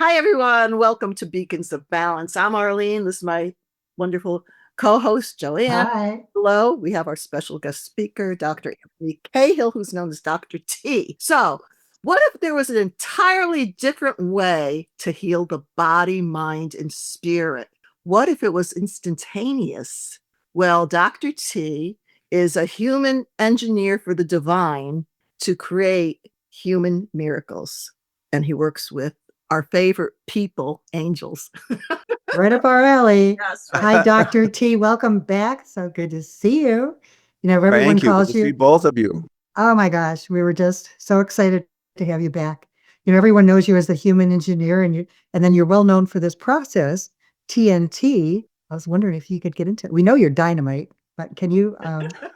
Hi, everyone. Welcome to Beacons of Balance. I'm Arlene. This is my wonderful co host, Joanne. Hi. Hello. We have our special guest speaker, Dr. Anthony Cahill, who's known as Dr. T. So, what if there was an entirely different way to heal the body, mind, and spirit? What if it was instantaneous? Well, Dr. T is a human engineer for the divine to create human miracles. And he works with our favorite people, angels. Right up our alley. Yes, right. Hi, Dr. T. Welcome back. So good to see you. Everyone Thank you. Good calls to see you. both of you. Oh my gosh, we were just so excited to have you back. Everyone knows you as the human engineer, and then you're well known for this process, TNT. I was wondering if you could get into it. We know you're dynamite, but can you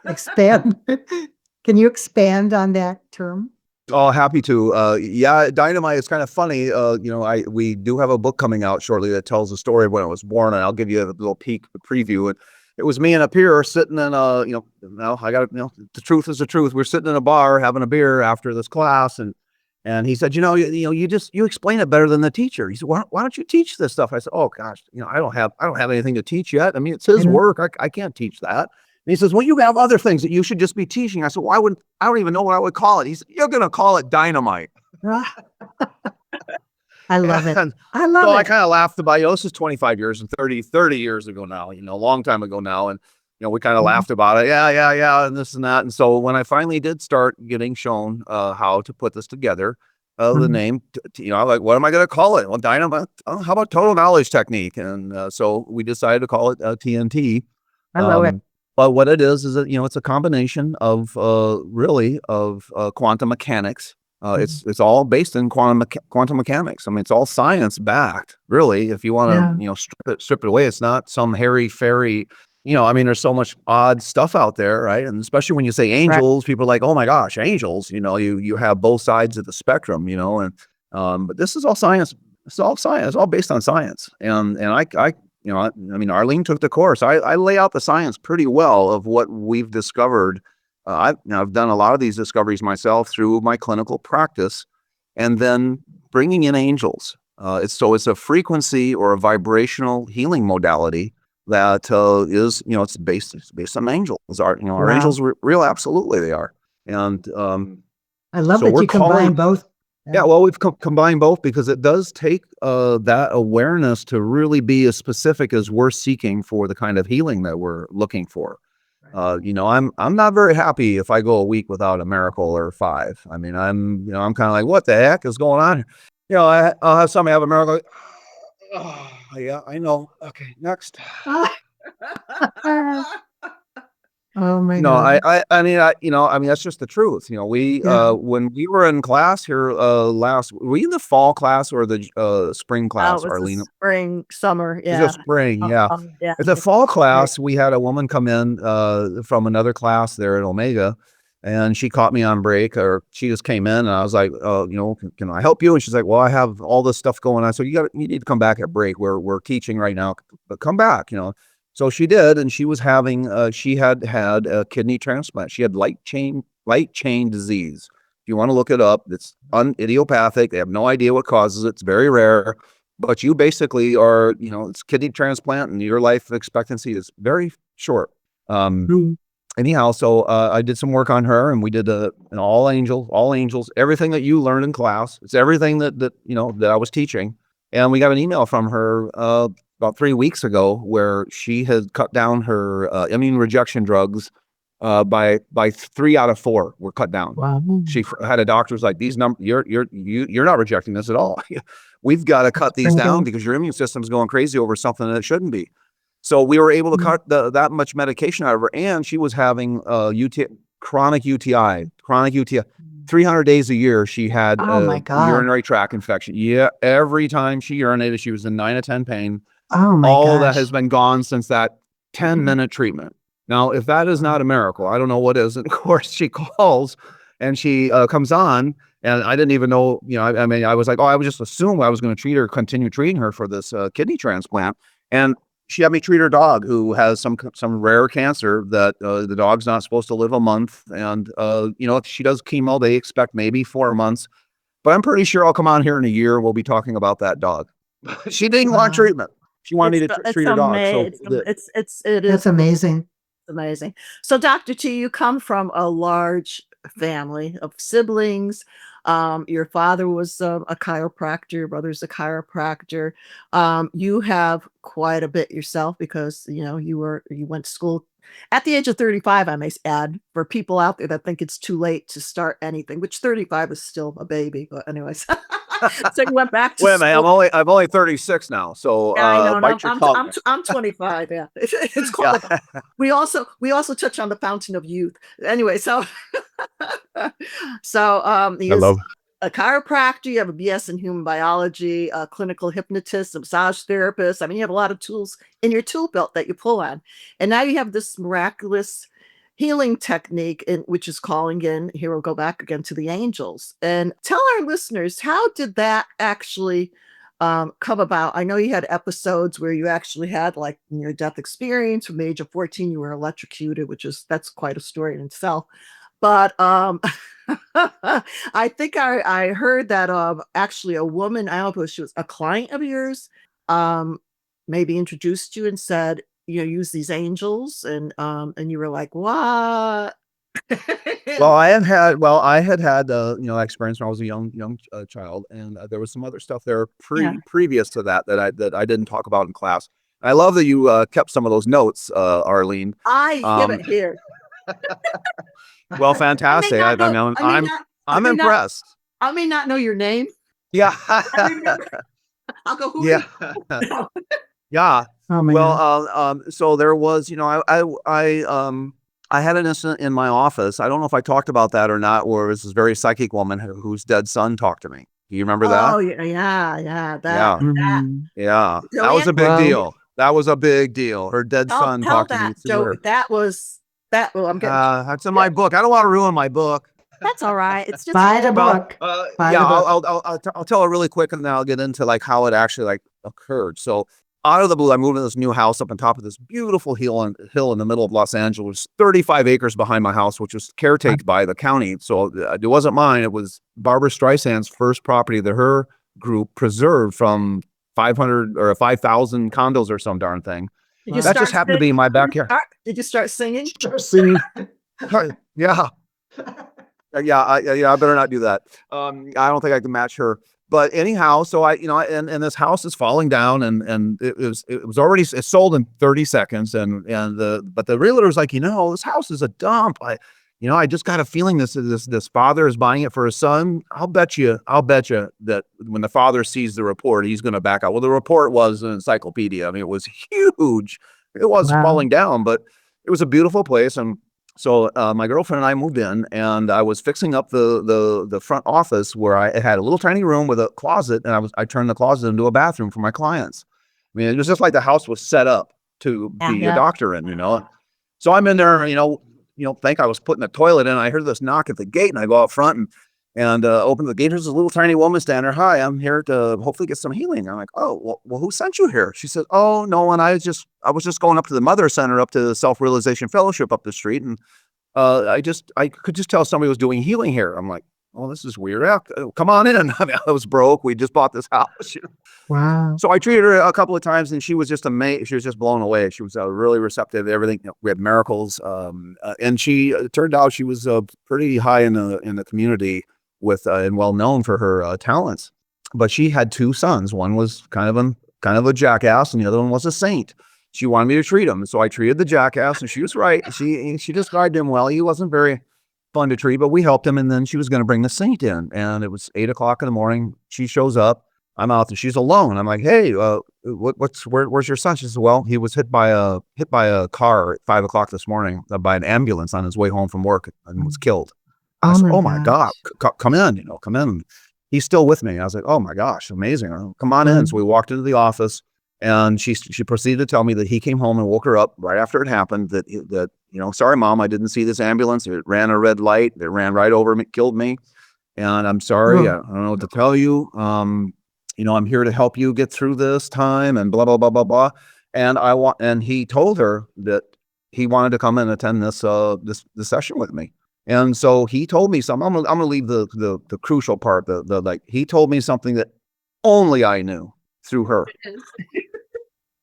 expand? Can you expand on that term? Oh, happy to. Yeah, dynamite is kind of funny. We do have a book coming out shortly that tells the story of when I was born, and I'll give you a little peek preview. And it was me and a peer sitting in the truth is the truth. We're sitting in a bar having a beer after this class, and he said, you explain it better than the teacher. He said, why don't you teach this stuff? I said, oh gosh, I don't have anything to teach yet. I mean, it's his work. I can't teach that. And he says, well, you have other things that you should just be teaching. I said, I don't even know what I would call it. He said, you're going to call it dynamite. I love it. I love so it. I kind of laughed about, this is 25 years and 30 years ago now, a long time ago now. And, we kind of laughed about it. Yeah. And this and that. And so when I finally did start getting shown how to put this together, the name, I'm like, what am I going to call it? Well, dynamite. Oh, how about total knowledge technique? And so we decided to call it TNT. I love it. But what it is that, it's a combination of quantum mechanics. It's all based in quantum mechanics. I mean, it's all science backed, really. If you want to, strip it away, it's not some hairy fairy. I mean, there's so much odd stuff out there, right? And especially when you say angels, people are like, oh my gosh, angels. You have both sides of the spectrum. But this is all science. It's all science. It's all based on science. And I mean, Arlene took the course. I lay out the science pretty well of what we've discovered. I've done a lot of these discoveries myself through my clinical practice, and then bringing in angels. It's a frequency or a vibrational healing modality that is, it's based on angels. Our angels are real. Absolutely, they are. And I love that you combine both. Yeah, well, we've combined both because it does take that awareness to really be as specific as we're seeking for the kind of healing that we're looking for. I'm not very happy if I go a week without a miracle or 5. I mean, I'm kind of like, what the heck is going on here? I'll have somebody have a miracle. Oh, yeah, I know. Okay, next. Oh my No, God. I mean, that's just the truth. When we were in class here were you in the fall class or the spring class, It was Arlene? the spring, summer. It was Yeah. a spring, yeah. Yeah. At the fall class, we had a woman come in from another class there at Omega, and she caught me on break, or she just came in, and I was like, can I help you? And she's like, well, I have all this stuff going on, so you need to come back at break. We're teaching right now, but come back, So she did, and she was having she had a kidney transplant. She had light chain disease. If you want to look it up, it's idiopathic. They have no idea what causes it. It's very rare. But you basically are, it's kidney transplant, and your life expectancy is very short. Anyhow, so I did some work on her, and we did an all angels, everything that you learned in class. It's everything that I was teaching. And we got an email from her about 3 weeks ago where she had cut down her immune rejection drugs by 3 out of 4 were cut down. Wow. She had a doctor was like, these numbers, you're not rejecting this at all. We've got to cut these down because your immune system's going crazy over something that it shouldn't be. So we were able to cut that much medication out of her, and she was having chronic UTI. 300 days a year, she had a urinary tract infection. Yeah, every time she urinated, she was in 9 of 10 pain. Oh my All that has been gone since that 10-minute treatment. Now, if that is not a miracle, I don't know what is. And of course, she calls and she comes on, and I didn't even know, I mean, I was like, I would just assume I was going to continue treating her for this kidney transplant. And she had me treat her dog who has some rare cancer that the dog's not supposed to live a month. And, if she does chemo, they expect maybe 4 months. but I'm pretty sure I'll come on here in a year. We'll be talking about that dog. She didn't want Wow. treatment. She wanted me to It's treat her dog. So amazing. It That's is amazing. amazing. So, Dr. T, you come from a large family of siblings. Your father was a chiropractor, your brother's a chiropractor. You have quite a bit yourself because you went to school at the age of 35, I may add, for people out there that think it's too late to start anything, which 35 is still a baby. But anyways, so you went back to wait a minute, school. I'm only 36 now. So Yeah, I know, and bite your tongue. I'm 25, yeah. It's called Yeah. the we also touch on the fountain of youth. Anyway, so he I is love. a chiropractor, you have a BS in human biology, a clinical hypnotist, a massage therapist. I mean, you have a lot of tools in your tool belt that you pull on. And now you have this miraculous healing technique which is calling in, here we'll go back again to the angels. And tell our listeners, how did that actually come about? I know you had episodes where you actually had like near death experience. From the age of 14 you were electrocuted, that's quite a story in itself. But I think I heard that actually a woman, I don't know if she was a client of yours, um maybe introduced you and said, use these angels, and you were like, what? Well, I had had experience when I was a young child, and there was some other stuff there Yeah, previous to that I didn't talk about in class. I love that you kept some of those notes, Arlene. I have Um, it here. well, I may fantastic. not know. I I'm may not. impressed. I may not know your name. Yeah, I remember. I'll go. Who are yeah, you? No. yeah. Oh my Well, God. so there was, I had an incident in my office. I don't know if I talked about that or not, where this very psychic woman whose dead son talked to me. Do you remember Oh that? yeah, yeah, yeah. That Yeah, that Mm. yeah. That was Joanne. a big Wow. deal. That was a big deal. Her dead son Tell talked to that me through Joe. her. That was that. Well, I'm getting. That's in my book. I don't want to ruin my book. That's all right. It's just Buy the Well, book. Buy yeah, the book. I'll tell it really quick, and then I'll get into like how it actually like occurred. So out of the blue, I moved into this new house up on top of this beautiful hill in the middle of Los Angeles, 35 acres behind my house, which was caretaken by the county. So it wasn't mine. It was Barbara Streisand's first property that her group preserved from 500 or 5,000 condos or some darn thing. Did you That start just happened to singing? be in my backyard. Did you start singing? Singing. Yeah. Yeah, I better not do that. I don't think I can match her. But anyhow, so and this house is falling down, and it was already it sold in 30 seconds, but the realtor was like, this house is a dump. I just got a feeling this father is buying it for his son. I'll bet you that when the father sees the report, he's going to back out. Well, the report was an encyclopedia. I mean, it was huge. It was Wow. falling down, but it was a beautiful place. And so my girlfriend and I moved in, and I was fixing up the front office where I had a little tiny room with a closet, and I turned the closet into a bathroom for my clients. I mean, it was just like the house was set up to Yeah. be a Yeah. doctor in. So I'm in there, think I was putting a toilet in. I heard this knock at the gate, and I go out front and open the gate. There's a little tiny woman standing there. Hi, I'm here to hopefully get some healing. I'm like, oh, well, who sent you here? She said, oh, no one. I was just going up to the Mother Center, up to the Self-Realization Fellowship up the street, and I could just tell somebody was doing healing here. I'm like, oh, this is weird. Yeah, come on in. I mean, I was broke. We just bought this house. Wow. So I treated her a couple of times, and she was just amazed. She was just blown away. She was really receptive to everything. We had miracles, and she turned out she was pretty high in the community with and well known for her talents. But she had two sons. One was kind of a jackass, and the other one was a saint. She wanted me to treat him, so I treated the jackass, and she was right. She described him well. He wasn't very fun to treat, but we helped him, and then she was going to bring the saint in, and it was 8 o'clock in the morning. She shows up. I'm out and she's alone. I'm like, hey, where's your son? She says, well, he was hit by a car at 5 o'clock this morning by an ambulance on his way home from work and was killed. I Oh said, my oh my God, gosh. come in, come in. He's still with me. I was like, oh my gosh, amazing. Come on in. Mm. So we walked into the office, and she proceeded to tell me that he came home and woke her up right after it happened. That sorry, Mom, I didn't see this ambulance. It ran a red light. It ran right over me, killed me. And I'm sorry. I Oh, don't know what to tell you. I'm here to help you get through this time, and blah, blah, blah, blah, blah. And he told her that he wanted to come and attend this session with me. And so he told me something. I'm gonna leave the crucial part. The like he told me something that only I knew through her. Is.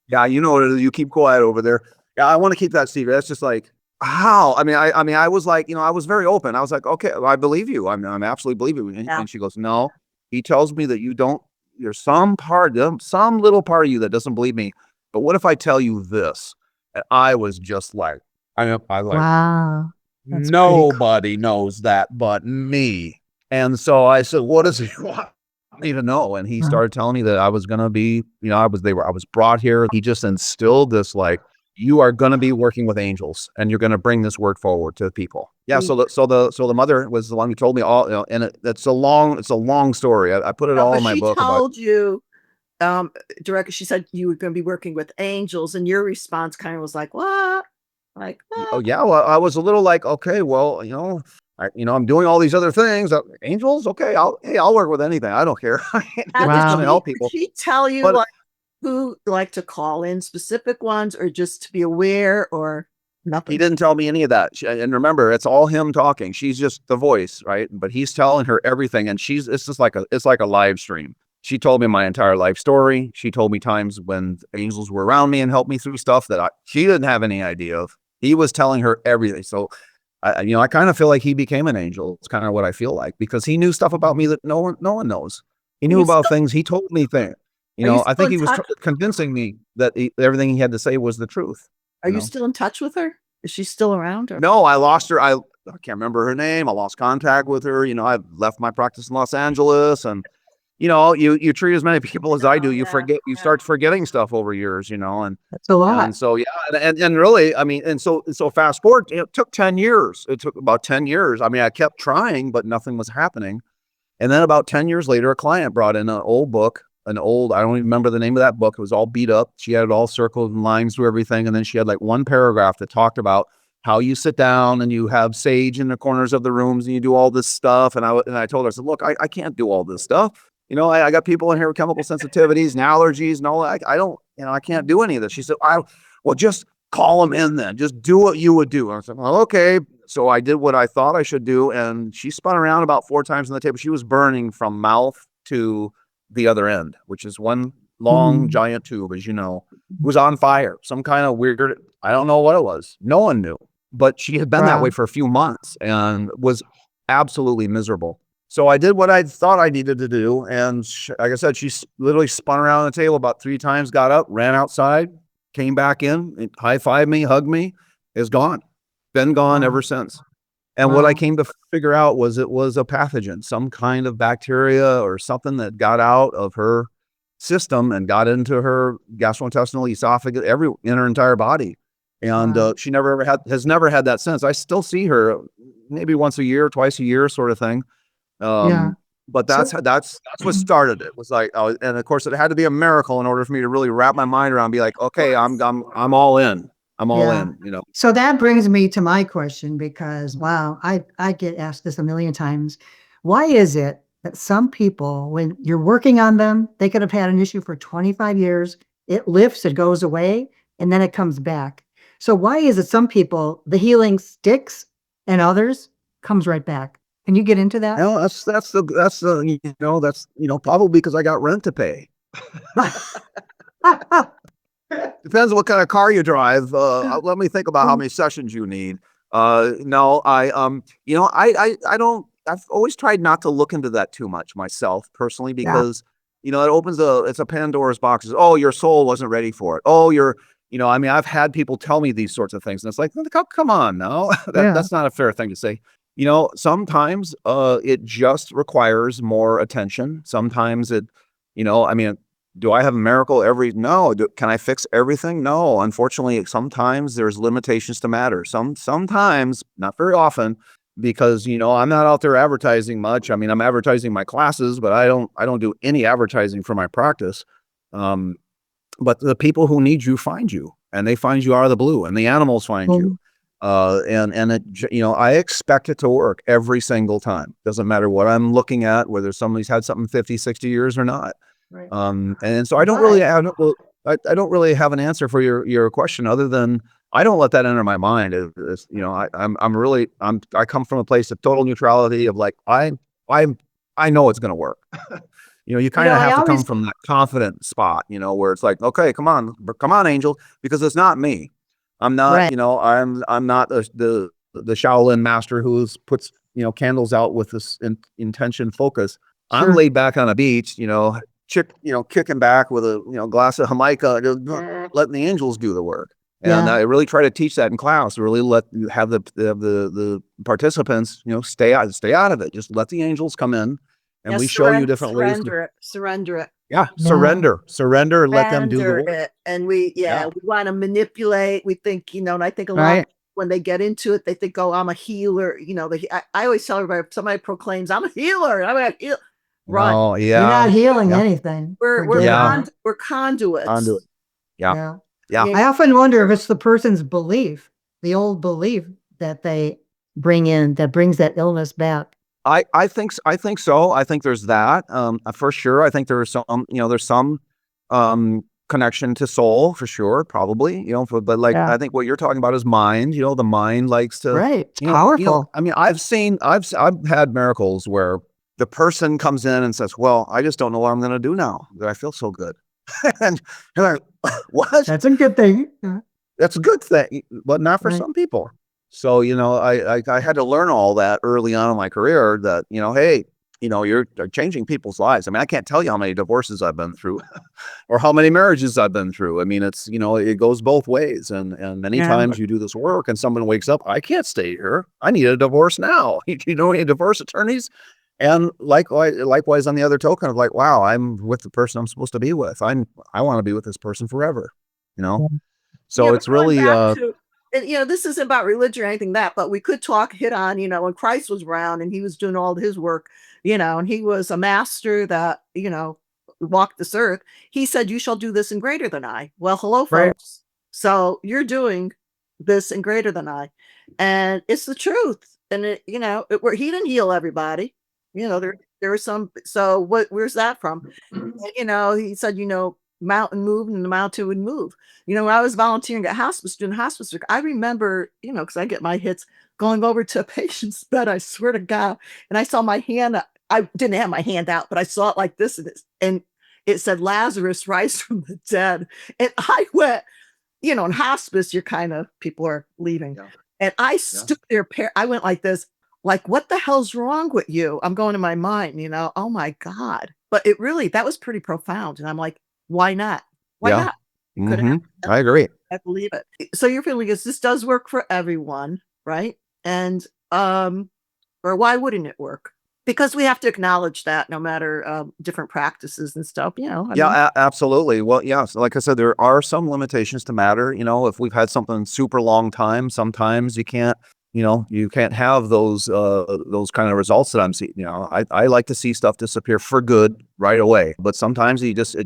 Yeah, you know what it is. You keep quiet over there. Yeah, I want to keep that secret. That's just like how. I mean, I was like, I was very open. I was like, okay, I believe you. I'm absolutely believe you. Yeah. And she goes, no. He tells me that you don't. There's some little part of you that doesn't believe me. But what if I tell you this? And I was just like, I like Wow. That's pretty cool. nobody knows that but me. And so I said, what does he want me to know? And he Wow. started telling me that I was gonna be, I was brought here. He just instilled this like, you are gonna be working with angels and you're gonna bring this work forward to people. Yeah. See, So the mother was the one who told me all, and it's a long story. I put it no, all but in my she book about. told you, directly, she said you were going to be working with angels, and your response kind of was like, what? Like, Oh what? yeah, well, I was a little like, okay, well, I'm doing all these other things. Angels, okay, I'll work with anything. I don't care. I'm Now, just Wow. trying to help did people. she tell you But like who like to call in specific ones, or just to be aware, or he nothing? didn't tell me any of that. And remember, it's all him talking. She's just the voice, right? But he's telling her everything, and it's just like it's like a live stream. She told me my entire life story. She told me times when angels were around me and helped me through stuff that she didn't have any idea of. He was telling her everything. So I kind of feel like he became an angel. It's kind of what I feel like because he knew stuff about me that no one knows. He Are knew you about still things. He told me things. are you I still think in he was touch? convincing me that everything he had to say was the truth. Are you still in touch with her? Is she still around? Or No, I lost her. I can't remember her name. I lost contact with her. I left my practice in Los Angeles, and you treat as many people as I do. oh You yeah, forget. You yeah. start forgetting stuff over years. And That's a lot. and so yeah, and really, I mean, and so fast forward. It took 10 years. It took about 10 years. I mean, I kept trying, but nothing was happening. And then about 10 years later, a client brought in an old book. I don't even remember the name of that book. It was all beat up. She had it all circled and lines through everything. And then she had like one paragraph that talked about how you sit down and you have sage in the corners of the rooms and you do all this stuff. And I told her, I said, look, I can't do all this stuff. I got people in here with chemical sensitivities and allergies and all that. I don't, I can't do any of this. She said, well, just call them in then. Just do what you would do. I said, well, okay. So I did what I thought I should do. And she spun around about 4 times on the table. She was burning from mouth to the other end, which is one long Mm. giant tube, as you know. It was on fire. Some kind of weird, I don't know what it was. No one knew. But she had been that way Wow. for a few months and was absolutely miserable. So I did what I thought I needed to do. And like I said, she literally spun around the table about 3 times, got up, ran outside, came back in, high-fived me, hugged me, is gone. Been gone Wow. ever since. And what I Wow. came to figure out was it was a pathogen, some kind of bacteria or something that got out of her system and got into her gastrointestinal esophagus, in her entire body. And Wow. she has never had that since. I still see her maybe once a year, twice a year, sort of thing. Yeah. But So that's what started it. Was like, and of course, it had to be a miracle in order for me to really wrap my mind around, and be like, okay, I'm all in. I'm all yeah. in. So that brings me to my question because wow, I get asked this a million times. Why is it that some people, when you're working on them, they could have had an issue for 25 years, it lifts, it goes away, and then it comes back. So why is it some people the healing sticks and others comes right back? Can you get into that? No, that's probably because I got rent to pay. Depends on what kind of car you drive. Let me think about how many sessions you need. No, I don't. I've always tried not to look into that too much myself personally Yeah. because it opens it's a Pandora's box. Oh, your soul wasn't ready for it. Oh, I mean, I've had people tell me these sorts of things, and it's like, come on, now, Yeah. that's not a fair thing to say. Sometimes it just requires more attention. Sometimes I mean, do I have a miracle no. Can I fix everything? No. Unfortunately, sometimes there's limitations to matter. Sometimes, not very often, because I'm not out there advertising much. I mean, I'm advertising my classes, but I don't do any advertising for my practice. Um, but the people who need you find you, and they find you out of the blue, and the animals find you. Well, And I expect it to work every single time. Doesn't matter what I'm looking at, whether somebody's had something 50, 60 years or not. right. And so I don't But really, I don't, well, I don't really have an answer for your question other than I don't let that enter my mind. I come from a place of total neutrality of like, I know it's going to work. You kind of I have to come always, from that confident spot, where it's like, okay, come on, angel, because it's not me. I'm not, right, I'm not the Shaolin master puts, candles out with this intention focus. I'm sure. laid back on a beach, kicking back with a, glass of Jamaica, just letting the angels do the work. And Yeah. I really try to teach that in class, really have the participants, stay out of it. Just let the angels come in and Yeah, we show you different ways to, surrender it, yeah, Yeah. surrender, and let them do the surrender work. it. And we, Yeah. yeah, we want to manipulate. We think, and I think a lot Right. when they get into it, they think, oh, I'm a healer. I always tell everybody, if somebody proclaims, I'm a healer, I'm a heal, run. No, You're yeah, not healing yeah, anything. We're we're Forget yeah, about it. con- we're onto conduits. it. Yeah, Yeah. yeah. Yeah, I often wonder if it's the person's belief, the old belief that they bring in that brings that illness back. I think so. I think there's that, for sure. I think there's some, connection to soul for sure, probably, but like, Yeah. I think what you're talking about is mind, the mind likes to, Right. It's powerful. I mean, I've had miracles where the person comes in and says, well, I just don't know what I'm going to do now that I feel so good. And you're like, what? That's a good thing. Yeah. That's a good thing, but not for Right. some people. So, I had to learn all that early on in my career that, hey, you're changing people's lives. I mean, I can't tell you how many divorces I've been through or how many marriages I've been through. I mean, it's, it goes both ways. And many Yeah. times you do this work and someone wakes up, I can't stay here. I need a divorce now. Divorce attorneys. And likewise on the other token of like, wow, I'm with the person I'm supposed to be with. I want to be with this person forever, you know? yeah, So but it's going really, back to, and this isn't about religion or anything that, but we could hit on, when Christ was around and he was doing all his work, and he was a master that, walked this earth. He said, "You shall do this and greater than I." Well, hello, Right. folks. So you're doing this and greater than I, and it's the truth. And where he didn't heal everybody. There were some. So where's that from? He said, mountain moved and the mountain would move. When I was volunteering at hospice, doing hospice work, I remember, because I get my hits, going over to a patient's bed, I swear to God, and I saw my hand. I didn't have my hand out, but I saw it like this, and it said, Lazarus, rise from the dead. And I went, in hospice, you're kind of, people are leaving. yeah, And I yeah, stood there, I went like this, like, what the hell's wrong with you? I'm going in my mind, oh my God. But that was pretty profound. And I'm like, why not? Why yeah. not? It could happen. I agree. I believe it. So your feeling is this does work for everyone, right? And or why wouldn't it work? Because we have to acknowledge that no matter different practices and stuff, I mean, Yeah, absolutely. Well, yeah. So like I said, there are some limitations to matter. If we've had something super long time, sometimes you can't have those kind of results that I'm seeing. I like to see stuff disappear for good right away, but sometimes you just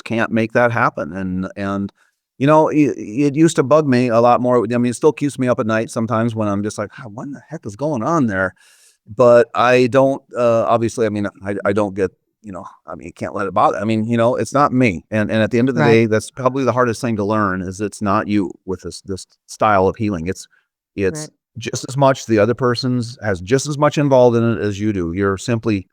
can't make that happen. And it used to bug me a lot more. I mean, it still keeps me up at night sometimes when I'm just like, "Ah, what the heck is going on there?" But I don't, obviously, I mean, I don't get, I mean, you can't let it bother. I mean, it's not me. And at the end of the Right. day, that's probably the hardest thing to learn is it's not you with this style of healing. It's Right. just as much the other person's has just as much involved in it as you do. You're simply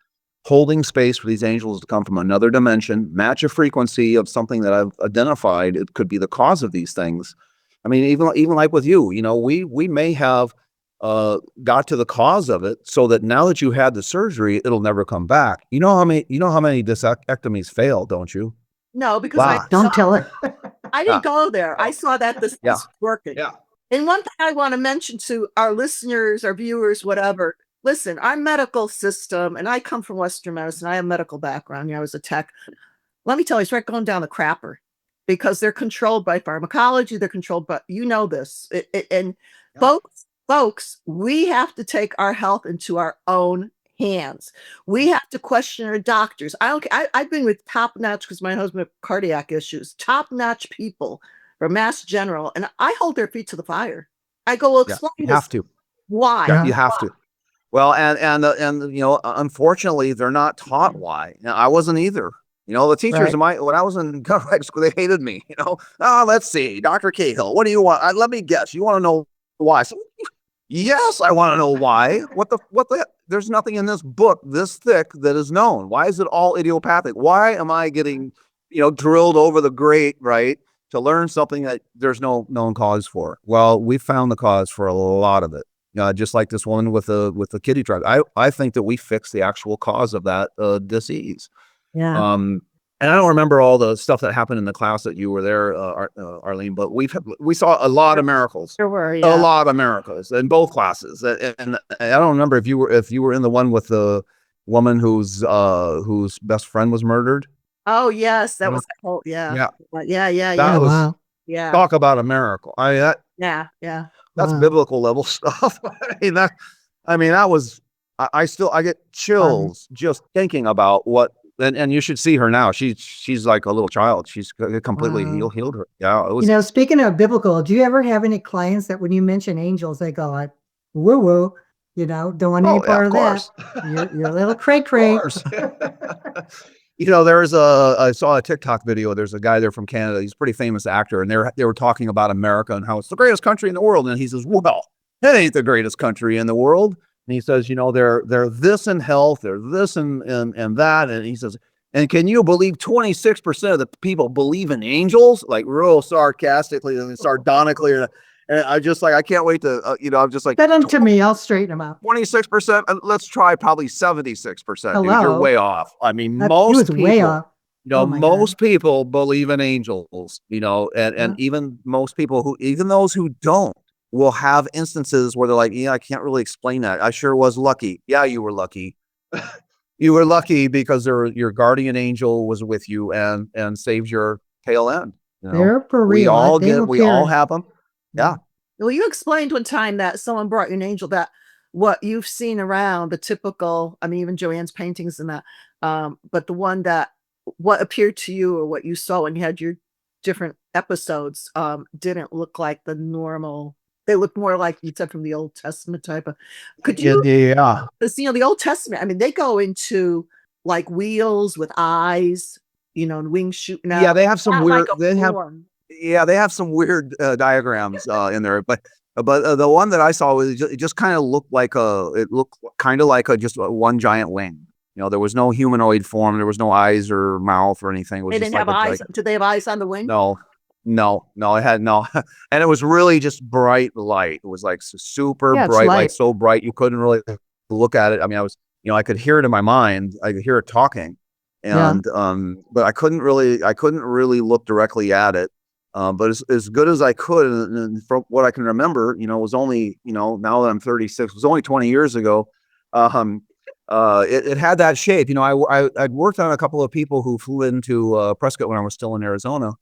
holding space for these angels to come from another dimension, match a frequency of something that I've identified. It could be the cause of these things. I mean, even like with you, we may have got to the cause of it so that now that you had the surgery, it'll never come back. You know how many disectomies fail, don't you? no, because Lots. Don't tell it. I Yeah. didn't go there. I Oh, saw that this yeah. is working. Yeah. And one thing I want to mention to our listeners, our viewers, whatever, listen, our medical system, and I come from Western medicine, I have a medical background. I was a tech. Let me tell you, it's right going down the crapper because they're controlled by pharmacology. They're controlled by, this. And Yeah. folks, we have to take our health into our own hands. We have to question our doctors. I don't. I've been with top notch because my husband had cardiac issues. Top notch people from Mass General, and I hold their feet to the fire. I go, well, Yeah. explain You this. have to. Yeah, Why? Yeah. you have to. Well, and unfortunately, they're not taught why. Now, I wasn't either. You know, the teachers Right. when I was in government school, they hated me. You know, oh, let's see, Dr. Cahill, what do you want? Let me guess. You want to know why? So, yes, I want to know why. What the? There's nothing in this book this thick that is known. Why is it all idiopathic? Why am I getting, drilled over the grate, right, to learn something that there's no known cause for? Well, we found the cause for a lot of it. Just like this one with the kitty trap. I think that we fixed the actual cause of that disease. Yeah. And I don't remember all the stuff that happened in the class that you were there, Arlene, but we saw a lot of miracles, There were, a yeah. lot of miracles in both classes. And I don't remember if you were in the one with the woman whose best friend was murdered. Oh, yes, that Uh, was cool, yeah. Yeah, Yeah, yeah, that yeah, Oh, was wow. yeah, talk about a miracle. I mean, yeah, yeah. that's Wow. biblical level stuff. That was. I get Wow. chills just thinking about what. And you should see her now. She's like a little child. She's completely Wow. healed her. Yeah, it was. Speaking of biblical, do you ever have any clients that when you mention angels, they go like, woo woo, don't want any Oh yeah, part of of that. course, You're a little cray of cray. course. I saw a TikTok video. There's a guy there from Canada. He's a pretty famous actor, and they were talking about America and how it's the greatest country in the world. And he says, "Well, it ain't the greatest country in the world." And he says, they're this in health, they're this and that. And he says, and can you believe 26% of the people believe in angels? Like real sarcastically and sardonically. And I just like I can't wait to I'm just like Send them to me. I'll straighten them out. 26%. Let's try probably 76%, dude. You're Hello. way off. I mean, He was way off. Oh my God. most people believe in angels, and Yeah. even most people even those who don't will have instances where they're like, yeah, I can't really explain that. I sure was lucky. Yeah, you were lucky. You were lucky because your guardian angel was with you and saved your tail end. They're for We real. all They will we all carry. have them. Yeah. Yeah. Well, you explained one time that someone brought you an angel that what you've seen around the typical, I mean, even Joanne's paintings and that, but the one that what appeared to you or what you saw when you had your different episodes, didn't look like the normal. They look more like you said from the Old Testament type of. Could Yeah. you, Yeah. 'cause, the Old Testament, I mean, they go into like wheels with eyes, and wings shooting Yeah, out, they have some not like weird. a form. Yeah, they have some weird diagrams in there, but the one that I saw was it just kind of looked like it looked kind of like just one giant wing. There was no humanoid form. There was no eyes or mouth or anything. It was They just didn't like have a eyes. giant. Did they have eyes on the wing? No, no, it had no, and it was really just bright light. It was like super Yeah, it's bright, like light. so bright you couldn't really look at it. I mean, I could hear it in my mind. I could hear it talking, Yeah. and but I couldn't really look directly at it. But as good as I could, and from what I can remember, it was only, now that I'm 36, it was only 20 years ago. Um, it had that shape. I'd worked on a couple of people who flew into Prescott when I was still in Arizona,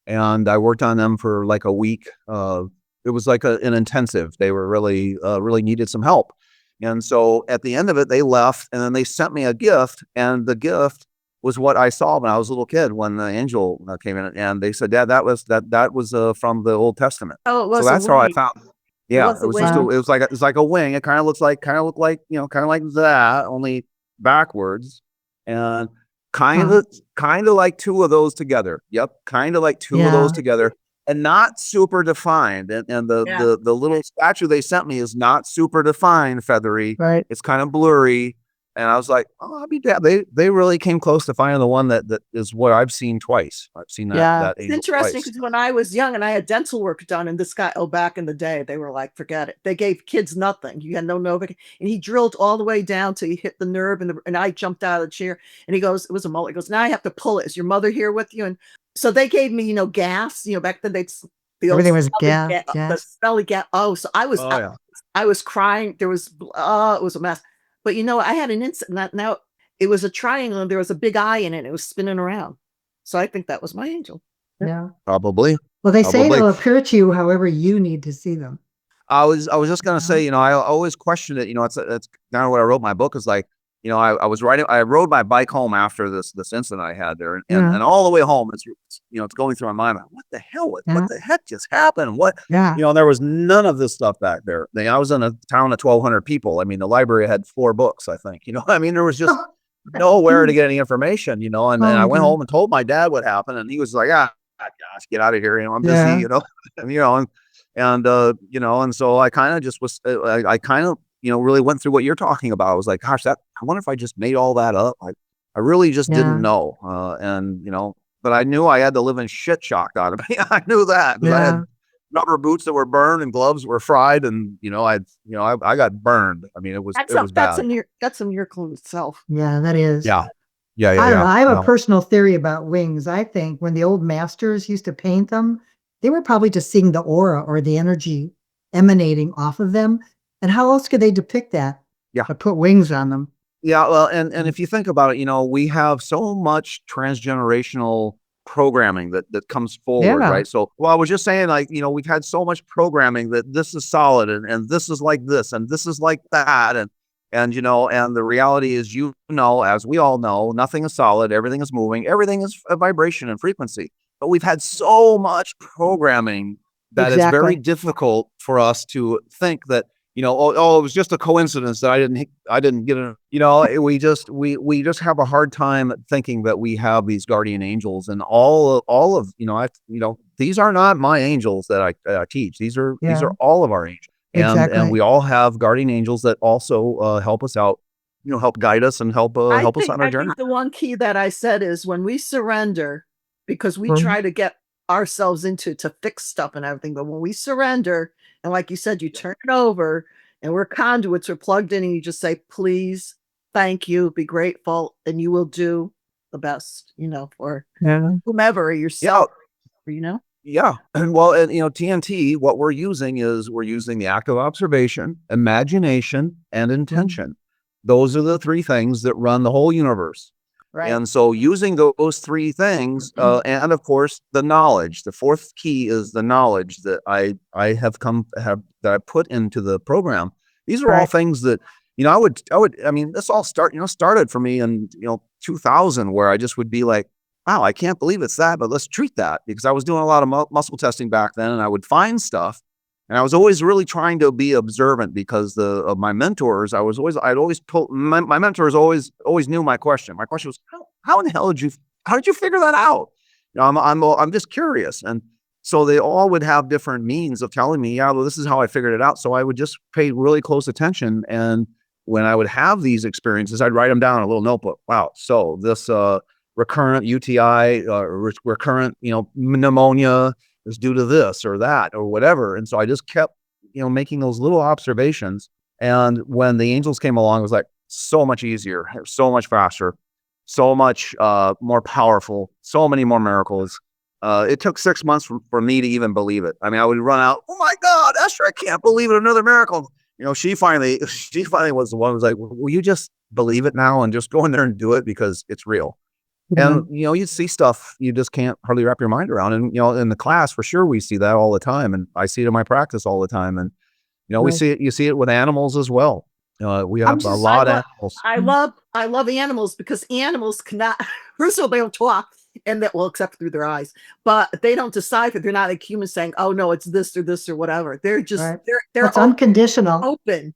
and I worked on them for like a week. It was like an intensive. They were really needed some help. And so at the end of it, they left, and then they sent me a gift, and the gift was what I saw when I was a little kid when the angel came in, and they said, "Dad, that was from the Old Testament." Oh, it So was a that's how I wing. found. It Yeah, was it a was just wing. Wow. it's like a wing. It kind of looked like kind of like that, only backwards, and kind Huh. of kind of like two of those together. Yep, kind of like two of those Yeah. together, and not super defined. And Yeah. the little statue they sent me is not super defined, feathery. Right. It's kind of blurry. And I was like, oh, I'll be damned. They really came close to finding the one that is what I've seen twice. I've seen Yeah. that It's angel interesting twice. because when I was young and I had dental work done, and this guy, oh, back in the day, they were like, forget it. They gave kids nothing. You had no Novic. And he drilled all the way down till he hit the nerve. And I jumped out of the chair, and he goes, it was a mullet. He goes, now I have to pull it. Is your mother here with you? And so they gave me, gas, back then the old Everything was smelly gas. gas, the Gas. smelly gas. Oh, so Oh yeah. I was crying. There was, it was a mess. But I had an incident that now it was a triangle and there was a big eye in it. It was spinning around. So I think that was my angel. Yeah. Yeah. Probably. Well, they say Probably. they'll appear to you however you need to see them. I was just gonna Yeah. say, I always question it. It's kind of what I wrote my book is like. I rode my bike home after this incident I had there, and, and, Yeah. and all the way home, it's going through my mind. What the hell? What Yeah. the heck just happened? What? Yeah. There was none of this stuff back there. I was in a town of 1,200 people. I mean, the library had 4 books, I think. I mean, there was just nowhere to get any information, and Oh I my went God. home and told my dad what happened, and he was like, gosh, get out of here, I'm busy, Yeah. and and so I kind of just was, I kind of, really went through what you're talking about. I was like, gosh, I wonder if I just made all that up. I really just didn't Yeah. know, but I knew I had to live in shit shock out of me. I knew that because I Yeah. had rubber boots that were burned and gloves that were fried, and I got burned. I mean, That's it was bad. that's a miracle in itself. Yeah, that is. Yeah. Yeah, yeah, I don't know. yeah. I have a No. personal theory about wings. I think when the old masters used to paint them, they were probably just seeing the aura or the energy emanating off of them. And how else could they depict that? Yeah. But put wings on them. Yeah, well, and if you think about it, we have so much transgenerational programming that comes forward, Yeah, right? So, well, I was just saying, like, we've had so much programming that this is solid, and this is like this, and this is like that, and the reality is, as we all know, nothing is solid, everything is moving, everything is a vibration and frequency. But we've had so much programming that it's very exactly. difficult for us to think that it was just a coincidence that I didn't get it. We just have a hard time thinking that we have these guardian angels, and all of, these are not my angels that I teach. These are Yeah, all of our angels. And exactly. we all have guardian angels that also help us out, help guide us and help us on our I journey. think the one key that I said is when we surrender, because we Mhm. try to get ourselves into to fix stuff and everything, but when we surrender, and like you said, you turn it over, and we're conduits, we're plugged in, and you just say, "Please, thank you, be grateful," and you will do the best, for Yeah. whomever, Yeah. yourself, you know? Yeah. And TNT, what we're using the active observation, imagination, and Mhm. intention. Those are the three things that run the whole universe. Right. And so using those three things, and of course the knowledge, the fourth key is the knowledge that I have that I put into the program. These are all Right. things that, I mean, this all started for me in, 2000, where I just would be like, wow, I can't believe it's that, but let's treat that, because I was doing a lot of muscle testing back then, and I would find stuff, and I was always really trying to be observant because of my mentors. I'd always told my mentors always knew my question. My question was, how in the hell how did you figure that out? I'm just curious. And so they all would have different means of telling me, yeah, well, this is how I figured it out. So I would just pay really close attention. And when I would have these experiences, I'd write them down in a little notebook. Wow. So this, recurrent UTI, recurrent, pneumonia is due to this or that or whatever. And so I just kept, making those little observations. And when the angels came along, it was like so much easier, so much faster, so much more powerful, so many more miracles. It took 6 months for me to even believe it. I mean, I would run out, oh my God, Esther, I can't believe it, another miracle. She finally was the one who was like, will you just believe it now and just go in there and do it, because it's real. Yeah. And, you see stuff you just can't hardly wrap your mind around. And, in the class, for sure, we see that all the time. And I see it in my practice all the time. And, Right. you see it with animals as well. We I'm have a just lot of animals. I love animals because animals cannot first of all, they don't talk and that well, except through their eyes, but they don't decipher. They're not like humans saying, "Oh, no, it's this or whatever." They're just right. they're It's unconditional. open.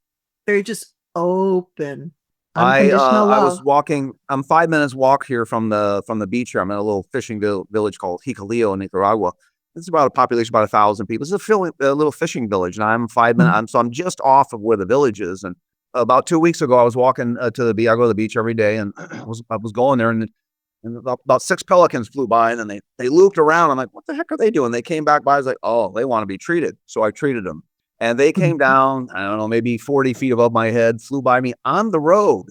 They're just open. Unconditional I was love. walking. I'm 5 minutes walk here from the beach here. I'm in a little fishing village called Jicalillo in Nicaragua. It's about a population about 1,000 people. It's a little fishing village, and I'm 5 minutes. Mhm. I'm just off of where the village is. And about 2 weeks ago, I was walking to the beach. I go to the beach every day, and I was going there, and about six pelicans flew by, and then they looped around. I'm like, what the heck are they doing? They came back by. I was like, oh, they want to be treated. So I treated them. And they came down, I don't know, maybe 40 feet above my head, flew by me on the road.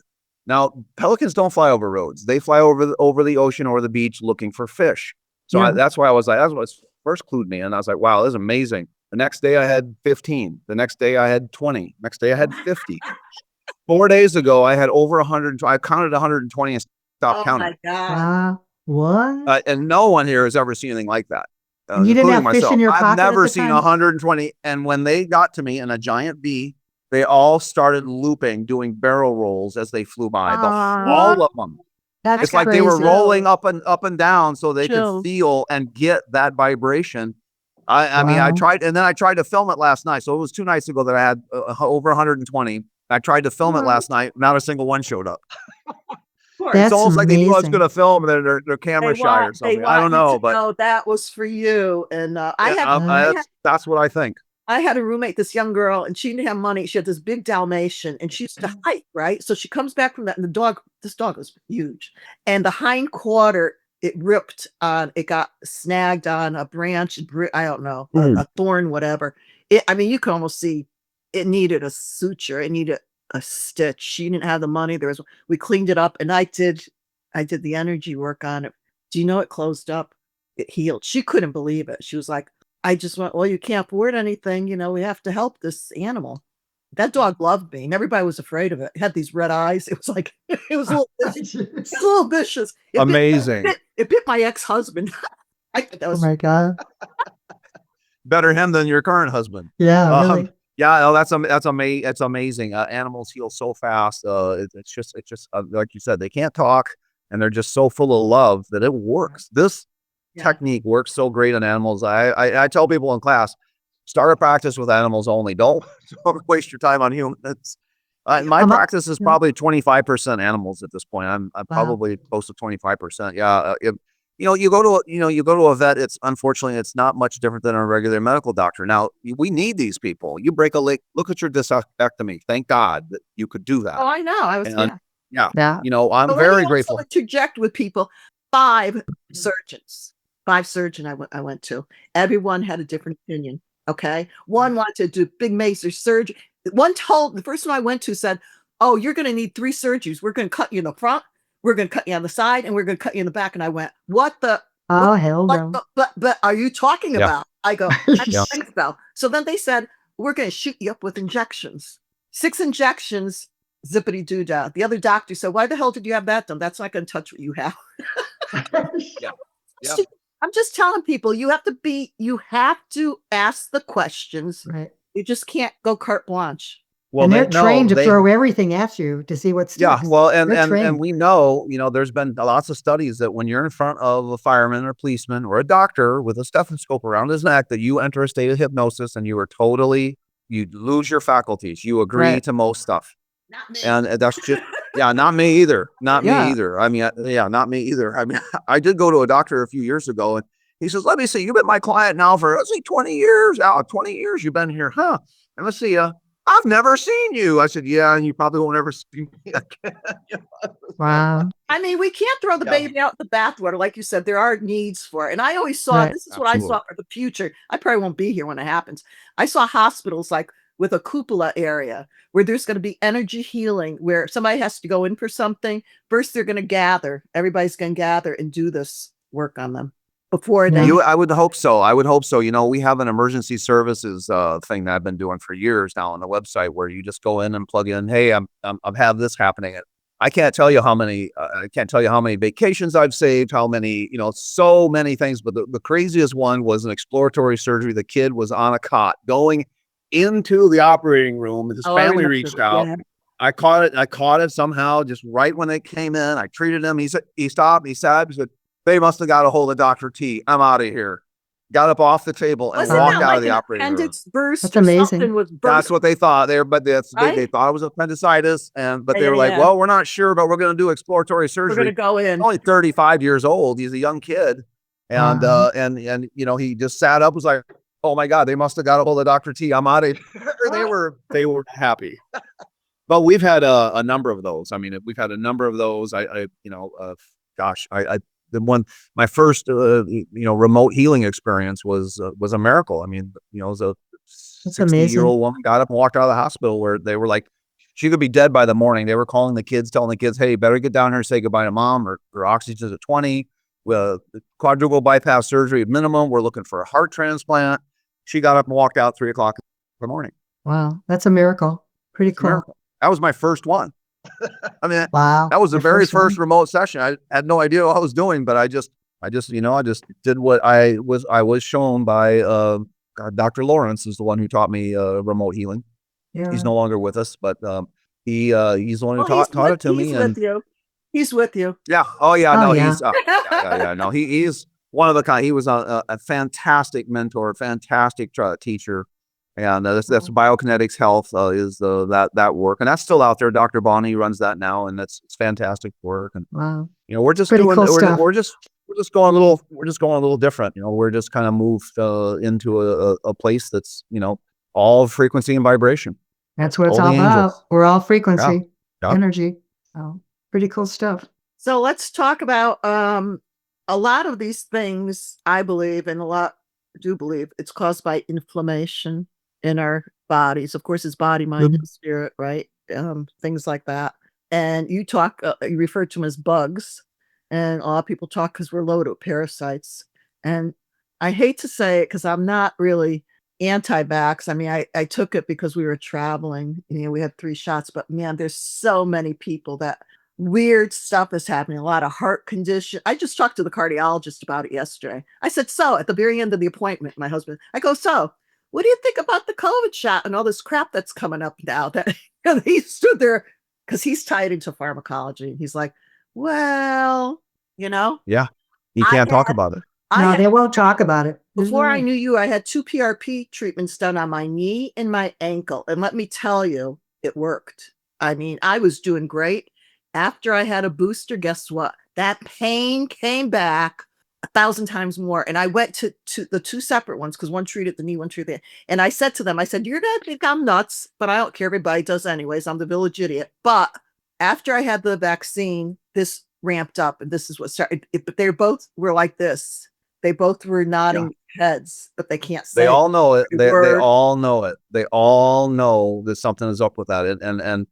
Now, pelicans don't fly over roads. They fly over the ocean or the beach looking for fish. So Yeah. that's why I was like, that's what first clued me. And I was like, wow, this is amazing. The next day I had 15. The next day I had 20. Next day I had 50. 4 days ago, I had over 100. I counted 120 and stopped Oh counting. my god. What? And no one here has ever seen anything like that, And you didn't including have fish in myself. your I've pocket at never the seen time? 120. And when they got to me in a giant bee, they all started looping, doing barrel rolls as they flew by. What? All of them. I That's It's got like they were crazy. rolling chills. up and down so they could Chills. feel and get that vibration. I mean, Wow. I tried to film it last night. So it was 2 nights ago that I had over 120. I tried to film it Wow. last night. Not a single one showed up. course. It's That's almost like they knew I was amazing. going to film and they're They camera shy or want something. I don't you know, to but know that was for you. And yeah, that's what I think. I had a roommate, this young girl, and she didn't have money. She had this big Dalmatian, and she used to hike, right? So she comes back from that, and this dog was huge, and the hind quarter, it ripped on, it got snagged on a branch, I don't know, a thorn, whatever. I mean, you can almost see it needed a suture, it needed a stitch. She didn't have the money. We cleaned it up, and I did the energy work on it. Do you know it closed up? It healed. She couldn't believe it. She was like, I just went, well, you can't afford anything. We have to help this animal. That dog loved me, and everybody was afraid of it. It had these red eyes. It was like, it was a little vicious. It was a little vicious. Amazing. It bit my ex-husband. I thought that Oh was my God. Better him than your current husband. Yeah, really. Yeah, no, that's amazing. Animals heal so fast. It's just like you said, they can't talk, and they're just so full of love that it works. This technique works so great on animals. I tell people in class, start a practice with animals only. Don't waste your time on humans. My practice is probably 25% animals at this point. I'm probably close to 25%. Yeah. You go to a vet. It's unfortunately, it's not much different than a regular medical doctor. Now we need these people. You break a leg, look at your discectomy. Thank God that you could do that. Oh, I know. Yeah. I'm But let me very also grateful. interject with people. 5 surgeons, 5 surgeon I went to. Everyone had a different opinion. Okay. One wanted to do big major surgery. The first one I went to said, oh, you're going to need 3 surgeries. We're going to cut you in the front, we're going to cut you on the side, and we're going to cut you in the back. And I went, what the, Oh, hell what, no. but are you talking Yeah. about? I go, I Yeah. don't think so. So then they said, we're going to shoot you up with injections. 6 injections, zippity doo dah. The other doctor said, why the hell did you have that done? That's not going to touch what you have. Yeah. Yeah. I'm just telling people, you have to ask the questions. Right. You just can't go carte blanche. Well, And they're trained to throw everything at you to see what sticks. Yeah, well, and They're and trained. and we know, there's been lots of studies that when you're in front of a fireman or policeman or a doctor with a stethoscope around his neck, that you enter a state of hypnosis and you lose your faculties. You agree to most stuff. Not me. And that's just, not me either. Not me Yeah. either. I mean, not me either. I mean, I did go to a doctor a few years ago, and he says, let me see, you've been my client now for, let's see, 20 years. 20 years you've been here, huh? And let's see, I've never seen you. I said, yeah, and you probably won't ever see me again. Wow. I mean, we can't throw the baby out the bathwater. Like you said, there are needs for it. And I always saw, Right. this is what I saw for the future. I probably won't be here when it happens. I saw hospitals like with a cupola area where there's going to be energy healing, where if somebody has to go in for something, first they're going to gather. Everybody's going to gather and do this work on them before they. I would hope so. I would hope so. We have an emergency services thing that I've been doing for years now on the website, where you just go in and plug in, hey, I've had this happening. I can't tell you how many vacations I've saved, how many, so many things. But the craziest one was an exploratory surgery. The kid was on a cot going into the operating room. His family reached out. Yeah. I caught it somehow just right when they came in. I treated him. He stopped. He said, they must have got a hold of Dr. T. I'm out of here. Got up off the table and walked out of the operating room. Burst. That's amazing. That's what they thought. They thought it was appendicitis, but they were like, well, we're not sure, but we're going to do exploratory surgery. We're going to go in. Only 35 years old. He's a young kid, and he just sat up, was like, oh my God, they must have got a hold of Dr. T. I'm out of here. They were happy. But we've had a number of those. I mean, we've had a number of those. My first remote healing experience was a miracle. I mean, it was a 60-year-old woman got up and walked out of the hospital where they were like, she could be dead by the morning. They were calling the kids, telling the kids, hey, better get down here and say goodbye to mom. Her oxygen's at 20. Quadruple bypass surgery at minimum. We're looking for a heart transplant. She got up and walked out 3 o'clock in the morning. Wow, that's a miracle. Pretty cool. Miracle. That was my first one. I mean, wow, that was the very first remote session. I had no idea what I was doing, but I just did what I was shown by Dr. Lawrence is the one who taught me remote healing. Yeah. He's no longer with us, but he's the one who taught it to me. He's with you. Yeah. Oh yeah. Oh, no, yeah. He's no, he's one of the kind. He was a fantastic mentor, fantastic teacher. And that's biokinetics health is that work, and that's still out there. Dr. Bonnie runs that now, and it's fantastic work. And Wow. we're just Pretty doing cool stuff. we're just going a little different. We're just kind of moved into a place that's all frequency and vibration. That's what it's All all the about. angels. We're all frequency, Yeah. energy. Oh, pretty cool stuff. So let's talk about a lot of these things. I believe, and a lot do believe, it's caused by inflammation in our bodies. Of course, it's body, mind, and spirit, right? Things like that. And you refer to them as bugs, and a lot of people talk because we're loaded with parasites. And I hate to say it because I'm not really anti-vax. I mean, I took it because we were traveling. We had 3 shots, but man, there's so many people that weird stuff is happening. A lot of heart condition. I just talked to the cardiologist about it yesterday. I said, so at the very end of the appointment, my husband, I go, so what do you think about the COVID shot and all this crap that's coming up now? That he stood there because he's tied into pharmacology. He's like, well, Yeah, you I can't talk had, about it. I No, had they won't talk about it. before I knew you, I had 2 PRP treatments done on my knee and my ankle. And let me tell you, it worked. I mean, I was doing great. After I had a booster, guess what? That pain came back 1,000 times more. And I went to the 2 separate ones because one treated the knee, one treated the. And I said to them, I said, you're going to think I'm nuts, but I don't care. Everybody does anyways. I'm the village idiot. But after I had the vaccine, this ramped up. And this is what started. But they both were like this. They both were nodding heads, but they can't say They all know it. They word. all know it. They all know that something is up with that. And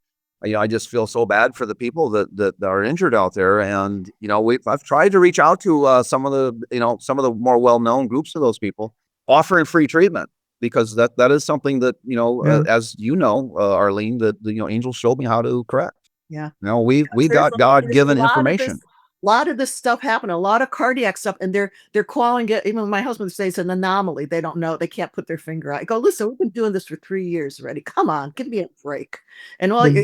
I just feel so bad for the people that are injured out there. And I've tried to reach out to some of the more well-known groups of those people, offering free treatment, because that is something that as Arlene, that angels showed me how to correct. Yeah. We got God-given information. A lot of this stuff happened, a lot of cardiac stuff, and they're calling it, even my husband says it's an anomaly. They don't know, they can't put their finger out. I go, listen, we've been doing this for 3 years already. Come on, give me a break. And all none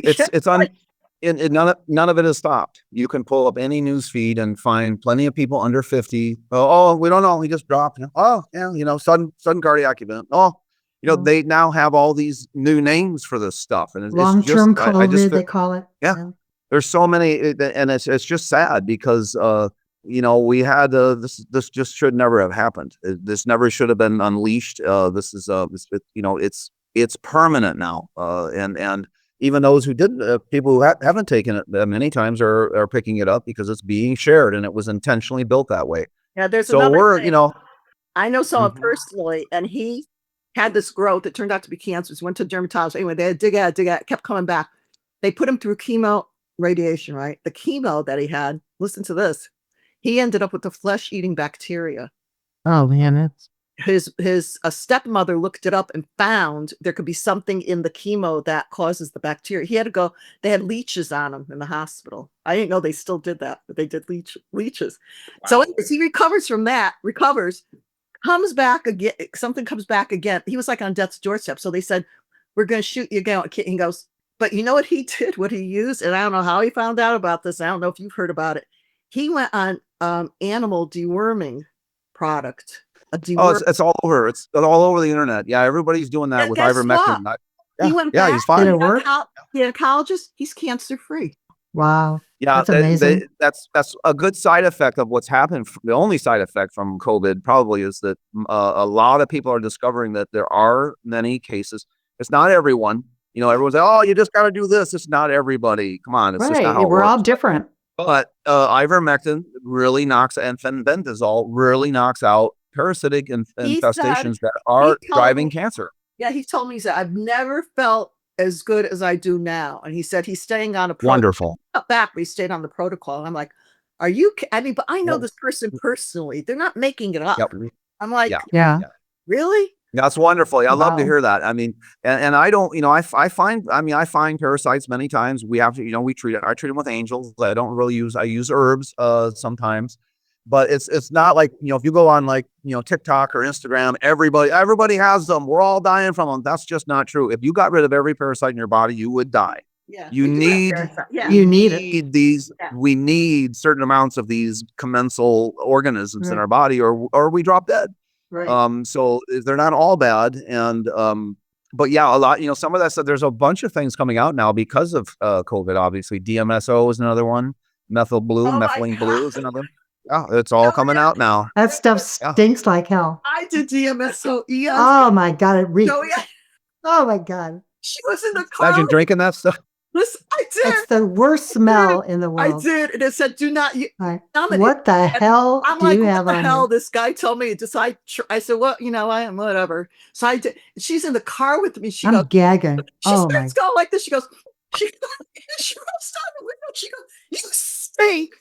of it has stopped. You can pull up any news feed and find plenty of people under 50. Oh, we don't know. He just dropped. Oh, yeah, sudden cardiac event. Oh, they now have all these new names for this stuff, and long-term COVID, they call it. Yeah. There's so many, and it's just sad because we had this just should never have happened. This never should have been unleashed. This is it's permanent now, and even those who didn't, people who haven't taken it many times are picking it up because it's being shared, and it was intentionally built that way. Yeah, there's so another thing. I know someone personally, and he had this growth. It turned out to be cancer. He went to a dermatologist. Anyway, they had dig out, kept coming back. They put him through chemo radiation, right? The chemo that he had, listen to this, he ended up with the flesh-eating bacteria. Oh man, that's his stepmother looked it up and found there could be something in the chemo that causes the bacteria. He had to go, they had leeches on him in the hospital. I didn't know they still did that, but they did leeches. Wow. So anyways, he recovers from that, comes back again, something comes back again. He was like on death's doorstep. So they said, we're going to shoot you again. He goes, but you know what he did, what he used? And I don't know how he found out about this. I don't know if you've heard about it. He went on animal deworming product. It's all over. It's all over the internet. Yeah, everybody's doing that with ivermectin. He went back. He's fine. Did it work? The oncologist, he's cancer free. Wow. Yeah, that's amazing. That's a good side effect of what's happened. The only side effect from COVID probably is that a lot of people are discovering that there are many cases. It's not everyone. Everyone's like, oh, you just got to do this. It's not everybody. Come on. It's just not how it We're works. all different. But ivermectin really knocks, and fenbendazole really knocks out parasitic infestations that are driving cancer. Yeah, he told me, he said, I've never felt as good as I do now. And he said he's staying on a protocol. Wonderful. Not back, but he stayed on the protocol. And I'm like, are you, but I know this person personally. They're not making it up. Yep. I'm like, yeah. Really? That's wonderful. I love to hear that. I mean, and I don't, I find parasites many times. We have to, I treat them with angels. I don't really I use herbs sometimes, but it's not like, if you go on like, TikTok or Instagram, everybody has them. We're all dying from them. That's just not true. If you got rid of every parasite in your body, you would die. Yeah. You need these. Yeah. We need certain amounts of these commensal organisms in our body, or we drop dead. Right. So they're not all bad. And but yeah, a lot, some of that stuff, there's a bunch of things coming out now because of COVID, obviously. DMSO is another one. Methyl blue, Oh my methylene blue is God. another. Yeah, it's all Oh, coming yeah. out now. That stuff Yeah. stinks like hell. I did DMSO eons Oh ago. my God, it reeks. Oh, yeah. Oh my God. She was in the car. Imagine drinking that stuff. Listen, I did. It's the worst smell in the I world. did. And it said, do not. Like, nominate. what the And hell I'm do like, you what have the on hell? here? This guy told me to. I said, well, I am whatever. So I did. She's in the car with me. She I'm goes, gagging. she Oh my. starts going like this. She goes, she rolls down the window. She goes, you stink.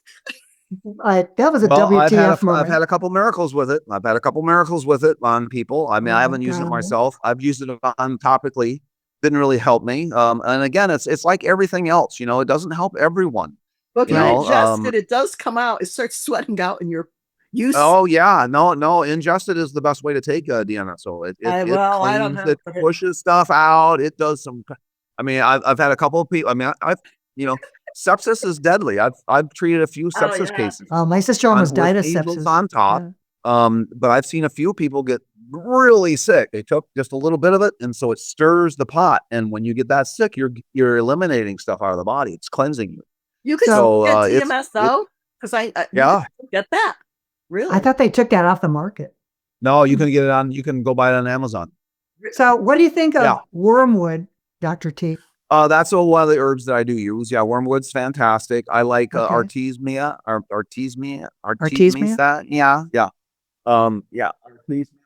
That was a Well, WTF I've moment. had a couple miracles with it. I've had a couple miracles with it on people. I mean, Oh I my haven't used it God. myself. I've used it on topically. Didn't really help me. And again, it's like everything else. It doesn't help everyone. But You when you know, ingest it, it does come out. It starts sweating out in your use. Oh yeah, no, ingested is the best way to take DMSO. It I don't cleans, know. it pushes stuff out. It does some. I mean, I've had a couple of people. I mean, sepsis is deadly. I've treated a few sepsis yeah. cases. Oh, my sister almost died of angels sepsis. on top. Yeah. But I've seen a few people get really sick. They took just a little bit of it, and so it stirs the pot. And when you get that sick, you're eliminating stuff out of the body. It's cleansing you. You can So, get TMS though, because I Yeah. get that. Really? I thought they took that off the market. No, you can get it on. You can go buy it on Amazon. So what do you think of Yeah. wormwood, Dr. T? That's one of the herbs that I do use. Yeah, wormwood's fantastic. I like Okay. artemisia. Artemisia? Yeah, yeah. Yeah.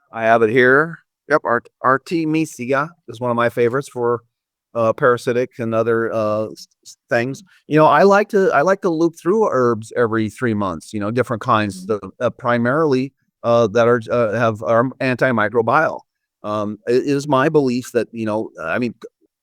I have it here. Yep, artemisia is one of my favorites for parasitic and other things. I like to loop through herbs every 3 months. Different kinds, primarily that are antimicrobial. It is my belief that I mean,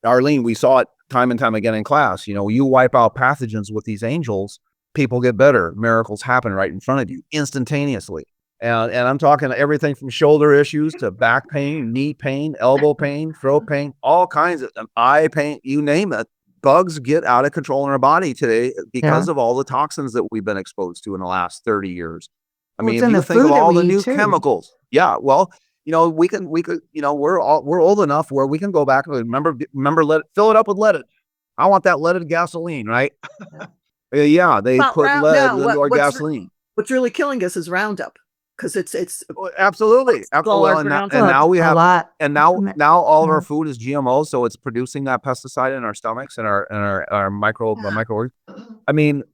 Arlene, we saw it time and time again in class. You wipe out pathogens with these angels, people get better. Miracles happen right in front of you instantaneously. And I'm talking everything from shoulder issues to back pain, knee pain, elbow pain, throat pain, all kinds of eye pain, you name it. Bugs get out of control in our body today because of all the toxins that we've been exposed to in the last 30 years. I mean, if you think of all the new chemicals, well, we could, we're old enough where we can go back and remember, fill it up with leaded. I want that leaded gasoline, right? Yeah, they put lead into our gasoline. What's really killing us is Roundup. Because it's absolutely. Well, and now we have now all of our food is GMO, so it's producing that pesticide in our stomachs and our micro. I mean,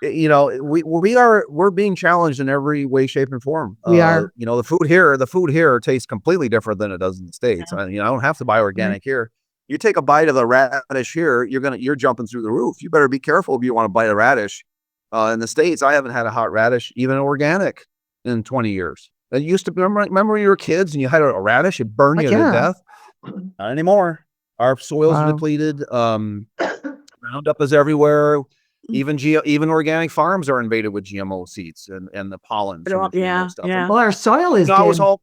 we're being challenged in every way, shape, and form. We are. The food here tastes completely different than it does in the States. Yeah. I don't have to buy organic here. You take a bite of the radish here, you're jumping through the roof. You better be careful if you want to bite a radish. In the States, I haven't had a hot radish, even organic, in 20 years. It used to remember when you were kids and you had a radish, it burned you to death. Not anymore. Our soils are depleted. Roundup is everywhere. Even organic farms are invaded with GMO seeds and the pollen. Yeah. Well, our soil is. I was home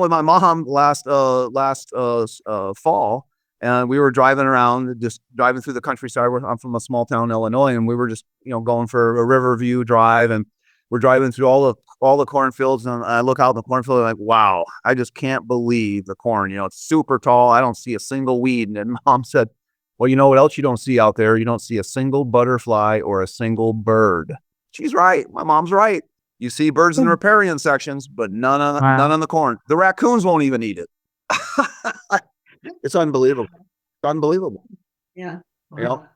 with my mom last fall, and we were driving around, just driving through the countryside. I'm from a small town in Illinois, and we were just going for a river view drive, and we're driving through all the cornfields, and I look out in the cornfield and I'm like, wow, I just can't believe the corn. It's super tall. I don't see a single weed. And Mom said, well, you know what else you don't see out there? You don't see a single butterfly or a single bird. She's right. My mom's right. You see birds in the riparian sections, but none on the corn. The raccoons won't even eat it. It's unbelievable. It's unbelievable. Yeah.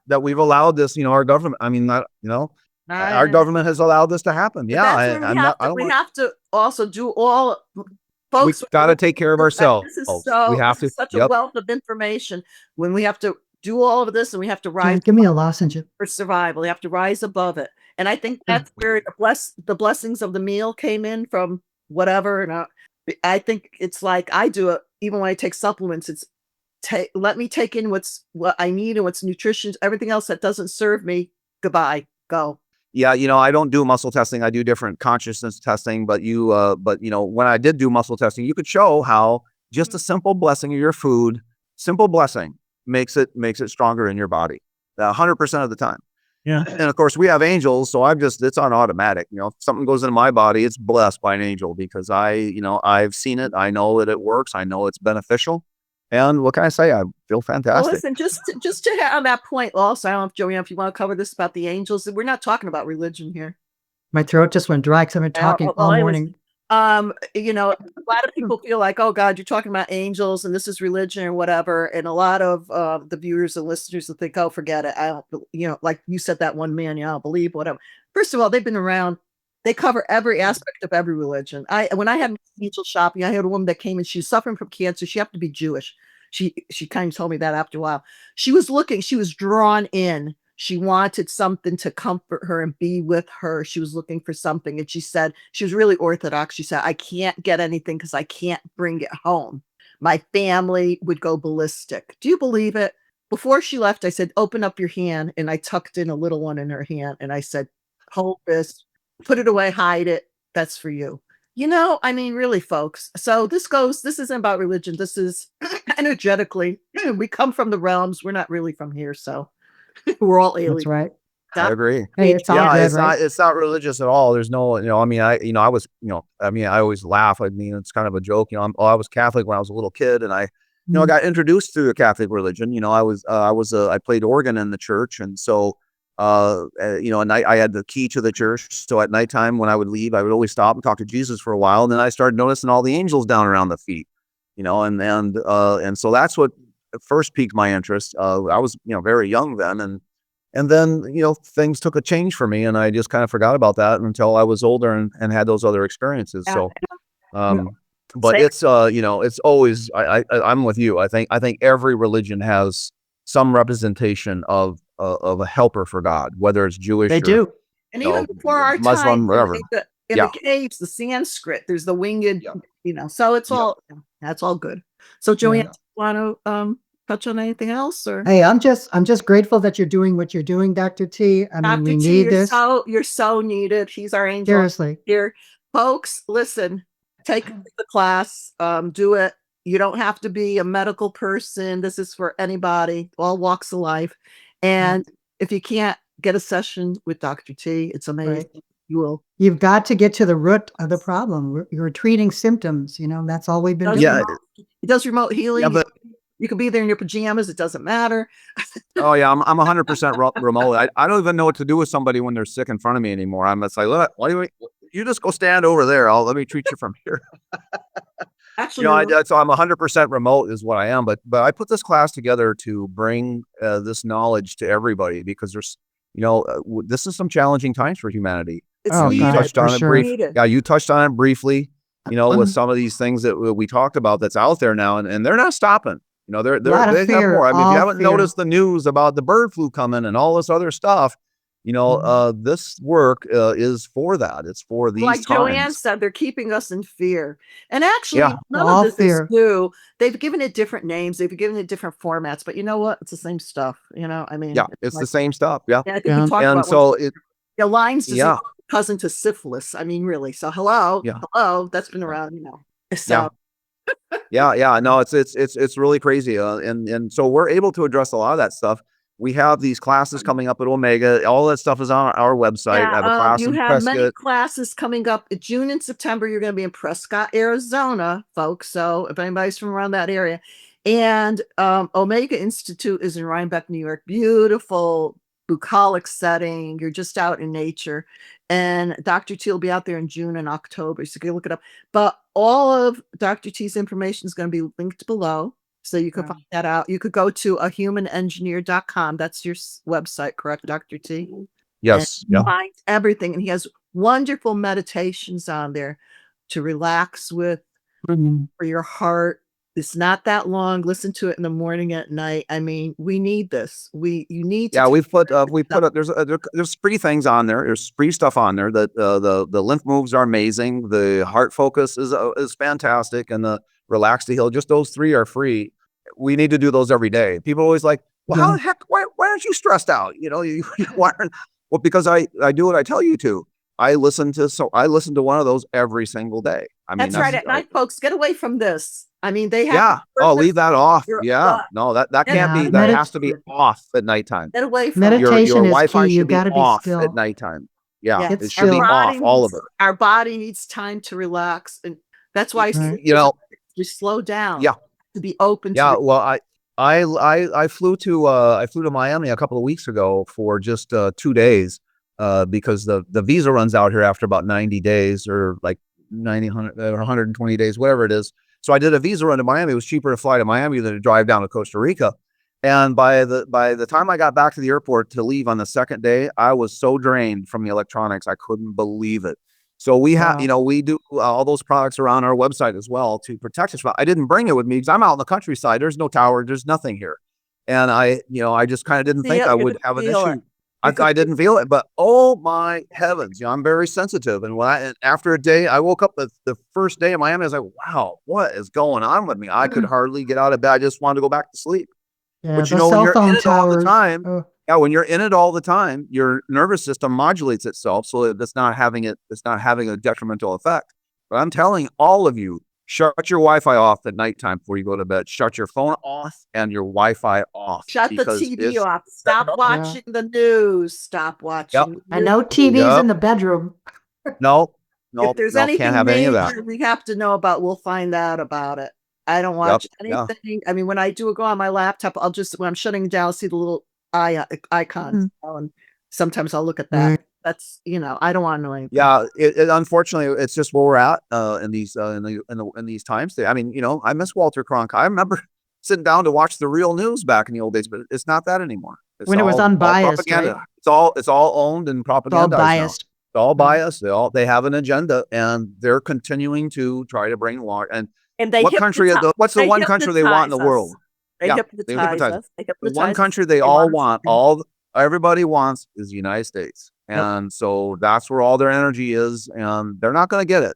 That we've allowed this, our government, our government has allowed this to happen. We have to also do all. Folks, we got to take care of ourselves. We have to. Such a wealth of information when we have to do all of this, and we have to rise. Give me a lozenge for survival. We have to rise above it, and I think that's where the blessings of the meal came in from. Whatever, and I think it's like I do it even when I take supplements. It's let me take in what I need and what's nutritious. Everything else that doesn't serve me, goodbye, go. Yeah, I don't do muscle testing. I do different consciousness testing, but when I did do muscle testing, you could show how just a simple blessing of your food, simple blessing makes it stronger in your body 100% of the time. Yeah. And of course we have angels, so it's on automatic. If something goes into my body, it's blessed by an angel because I've seen it. I know that it works. I know it's beneficial. And what can I say? I feel Well, fantastic. listen, just to on that point also, I don't know if Joanne, if you want to cover this about the angels, we're not talking about religion here. My throat just went dry because I've been talking all morning. You know, a lot of people feel like, oh God, you're talking about angels and this is religion or whatever. And a lot of the viewers and listeners will think, oh, forget it. I don't, like you said, that one man, I don't believe whatever. First of all, they've been around. They cover every aspect of every religion. When I had angel shopping, I had a woman that came and she was suffering from cancer. She happened to be Jewish. She kind of told me that after a while. She was drawn in. She wanted something to comfort her and be with her. She was looking for something. And she said, she was really orthodox. She said, I can't get anything because I can't bring it home. My family would go ballistic. Do you believe it? Before she left, I said, open up your hand. And I tucked in a little one in her hand. And I said, hold this, put it away, hide it. That's for you. I mean, really, folks. So this isn't about religion. This is energetically, we come from the realms. We're not really from here. So we're all aliens. That's right. I agree. Hey, it's all good, right? It's not religious at all. There's no, I mean, I was, I mean, I always laugh. I mean, it's kind of a joke, I was Catholic when I was a little kid and I got introduced to the Catholic religion. I played organ in the church. And so, and I had the key to the church. So at nighttime when I would leave, I would always stop and talk to Jesus for a while. And then I started noticing all the angels down around the feet, and so that's what first piqued my interest. I was, very young then. And then, things took a change for me and I just kind of forgot about that until I was older and had those other experiences. So, but it's, it's always, I'm with you. I think every religion has some representation of a helper for God, whether it's Jewish They do. And even before our Muslim, time, whatever. in the caves, the Sanskrit, there's the winged, so it's all, that's all good. So Joanne, want to touch on anything else or? Hey, I'm just grateful that you're doing what you're doing, Dr. T. I mean, we need this. You're so needed. He's our angel. Seriously. Here, folks, listen, take the class, do it. You don't have to be a medical person. This is for anybody, all walks of life. And if you can't get a session with Dr. T, it's amazing. Right. You've got to get to the root of the problem. You're treating symptoms, that's all we've been doing. Yeah, it does remote healing. Yeah, but you could be there in your pajamas. It doesn't matter. Oh yeah, I'm 100% remote. I don't even know what to do with somebody when they're sick in front of me anymore. I'm just like, look, you just go stand over there. Let me treat you from here. Actually, so I'm 100% remote is what I am. But I put this class together to bring this knowledge to everybody because there's, this is some challenging times for humanity. It's you touched on it briefly. Yeah, you touched on it briefly. With some of these things that we talked about that's out there now, and they're not stopping. They have more. I mean, if you haven't noticed the news about the bird flu coming and all this other stuff, this work is for that. It's for these like times. Joanne said, they're keeping us in fear. And actually, none of this is new. They've given it different names. They've given it different formats. But you know what? It's the same stuff. I mean, it's the same stuff. Yeah. I think we talked about so Lyme's disease, cousin to syphilis. I mean, really. So hello, that's been around. So. No, it's really crazy. And so we're able to address a lot of that stuff. We have these classes coming up at Omega. All that stuff is on our website. I have a class in Prescott. Many classes coming up in June and September. You're going to be in Prescott, Arizona, folks. So if anybody's from around that area, and Omega Institute is in Rhinebeck, New York. Beautiful bucolic setting. You're just out in nature. And Dr. T will be out there in June and October. So you can look it up. But all of Dr. T's information is going to be linked below. So you can find that out. You could go to ahumanengineer.com. That's your website, correct, Dr. T? Yes. And find everything. And he has wonderful meditations on there to relax with for your heart. It's not that long. Listen to it in the morning, at night. I mean, we need this. You need to. Yeah, we put there's free things on there. There's free stuff on there. That the lymph moves are amazing. The heart focus is fantastic, and the relax to heal. Just those three are free. We need to do those every day. People always like, well, how the heck? Why aren't you stressed out? Why aren't? Well, because I do what I tell you to. I listen to one of those every single day. I mean, that's right. At night, folks, get away from this. I mean, they have. Yeah. Oh, leave that off. No, that can't be. That has to be off at nighttime. Get away from meditation. Your is Wi-Fi key. should be off still at nighttime. Yeah, it should be off. All of it. Our body needs time to relax, and that's why you slow down. Yeah. to be open Yeah, to. well, I flew to Miami a couple of weeks ago for just 2 days because the visa runs out here after about 90 days or like 90 100 or 120 days, whatever it is. So I did a visa run to Miami. It was cheaper to fly to Miami than to drive down to Costa Rica. And by the time I got back to the airport to leave on the second day, I was so drained from the electronics, I couldn't believe it. So we have, Wow. we do all those products around our website as well to protect us. But I didn't bring it with me because I'm out in the countryside. There's no tower. There's nothing here. And I just kind of didn't think Feel, I you would could have an feel it. issue. I didn't feel it, but oh my heavens, I'm very sensitive. And and after a day, I woke up the first day in Miami. I was like, wow, what is going on with me? I could hardly get out of bed. I just wanted to go back to sleep. Yeah, But the when cell you're in phone it all the towers. time, Oh, yeah, when you're in it all the time, your nervous system modulates itself so that it's not having a detrimental effect. But I'm telling all of you, shut your Wi-Fi off at nighttime before you go to bed. Shut your phone off and your Wi-Fi off Shut the because TV it's off. Stop yeah. watching the news. Stop yep, watching the And news. no TVs in yep, the bedroom. no, If no, there's no, can't anything have any of that. major we have to know about, we'll find out about it. I don't Yep, watch yeah, anything. I mean, when I do go on my laptop, I'll just when I'm shutting down, I'll see the little icons, Mhm. and sometimes I'll look at that. Right. That's I don't want to know anything. yeah. Unfortunately, it's just where we're at in these in these times. I mean, I miss Walter Cronkite. I remember sitting down to watch the real news back in the old days, but it's not that anymore. It's When it was all unbiased, right? propaganda. It's all owned and It's all propagandized now. biased. It's all Right. biased. They have an agenda, and they're continuing to try to brainwash. And And what's the they one country they want in hypnotize the us. world? They Yeah, they hypnotize hypnotize. us. They The one hypnotize us. country they They all want us want, to. everybody wants is the United States. Yep. And so that's where all their energy is, and they're not going to get it.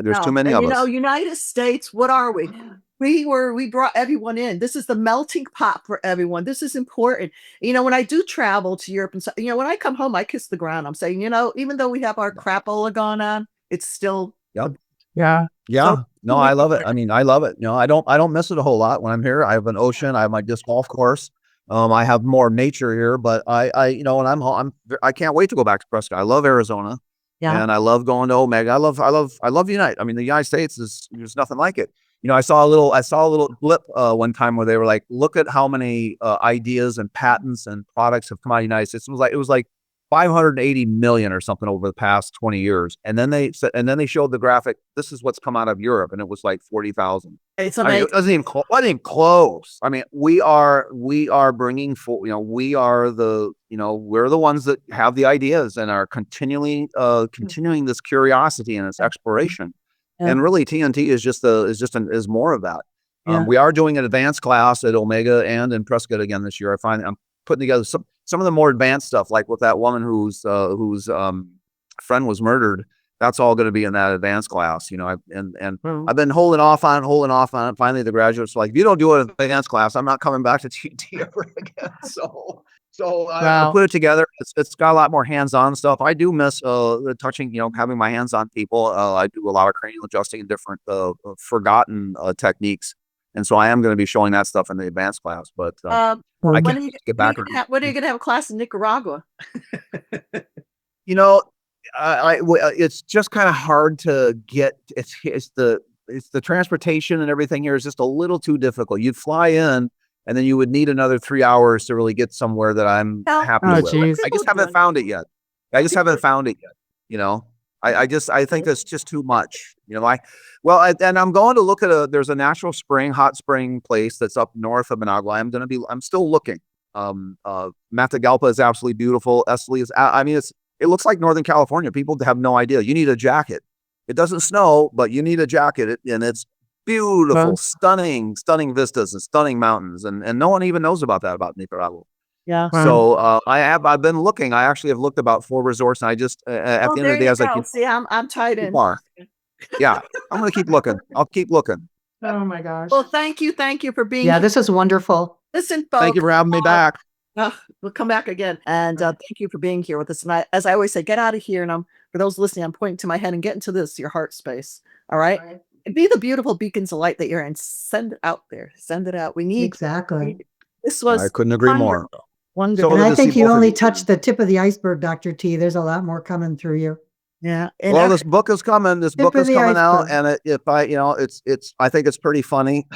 There's too No, many and of us. United States, what are we? We brought everyone in. This is the melting pot for everyone. This is important. When I do travel to Europe and so, when I come home, I kiss the ground. I'm saying, even though we have our crapola going on, it's still Yep. Yeah. Yeah. so No, I love it. I mean, I love it. I don't miss it a whole lot when I'm here. I have an ocean. I have my disc golf course. I have more nature here, but when I'm home, I can't wait to go back to Prescott. I love Arizona. Yeah. And I love going to Omega. I love Unite. I mean, the United States there's nothing like it. I saw a little blip one time where they were like, look at how many ideas and patents and products have come out of the United States. It was like 580 million or something over the past 20 years. And then they showed the graphic. This is what's come out of Europe, and it was like 40,000. it's I mean, amazing. it wasn't even close. I mean, we are bringing for, we are we're the ones that have the ideas and are continuing this curiosity and this exploration. Yeah. And really TNT is more of that. Yeah. We are doing an advanced class at Omega and in Prescott again this year. I'm putting together some of the more advanced stuff, like with that woman whose friend was murdered. That's all going to be in that advanced class, I've been holding off on it. Finally, the graduates were like, if you don't do an advanced class, I'm not coming back to TNT ever again. So I Wow. put it together. It's got a lot more hands-on stuff. I do miss the touching, having my hands on people. I do a lot of cranial adjusting and different forgotten techniques. And so I am going to be showing that stuff in the advanced class, but I When can't are you, get back. when are you going to have a class in Nicaragua? You know, it's just kind of hard to get. It's the transportation and everything here is just a little too difficult. You'd fly in, and then you would need another 3 hours to really get somewhere that I'm No. happy Oh, with. geez. I just haven't found it yet. I think that's just too much. And I'm going to look at there's a natural hot spring place that's up north of Managua. I'm still looking. Matagalpa is absolutely beautiful. Esteli is, it looks like Northern California. People have no idea. You need a jacket. It doesn't snow, but you need a jacket, and it's beautiful, Wow. stunning vistas and stunning mountains, and no one even knows about that about Nicaragua. Yeah. Wow. So I've been looking. I actually have looked about 4 resorts, and I just at Oh, the end there of the day, you I was like, go. See, I'm tied too in. far. Yeah, I'm gonna keep looking. I'll keep looking. Oh my gosh. Well, thank you for being Yeah, here. this is wonderful. Listen, Thank you folks. for having me back. We'll come back again, and thank you for being here with us. And as I always say, get out of here. And for those listening, I'm pointing to my head and get into your heart space. All right. And be the beautiful beacons of light that you're, and send it out there. Send it out. We need. Exactly. This I was couldn't agree more. wonderful. So And good I to think see you both of only you. touched the tip of the iceberg, Dr. T. There's a lot more coming through you. Yeah. And Well, this book is coming. This book Tip of is the coming out, iceberg. and if I, it's. I think it's pretty funny.